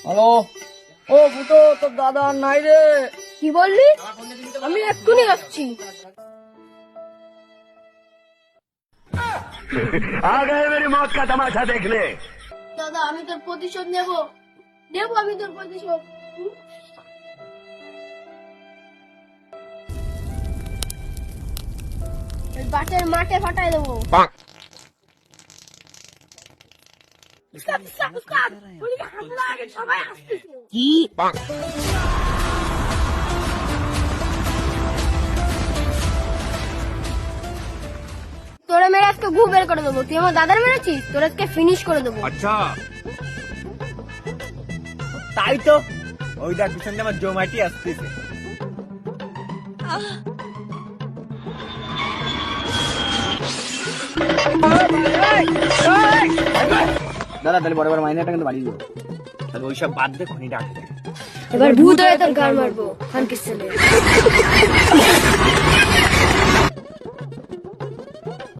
Hello, ও ফুটো, তোর দাদা আর নাই রে। কি বললি? আমি এক্ষুনি আসছি। आ गए मेरी मौत का तमाशा देखने। দাদা, আমি তোর প্রতিশোধ নেব। আমি তোর প্রতিশোধ। বাটের মাঠে ফাটাই দেবো। সবাই আসতেছে। কি তোরা মেরে আজকে গু বের করে দেবো। তুই আমার দাদার মেরেছিস, তোর আজকে ফিনিশ করে দেবো। আচ্ছা তাই তো, ওই দেখ পিছন দিয়ে আমার জমাটি আসতেছে। দাদা, তাহলে বড় বড় মাইনেটা কিন্তু বাড়িয়ে দিও। তাহলে ওইসব বাদ দে, খনি ডাক। এবার ভূত হয়ে তোর গান মারবো। খানকির ছেলে।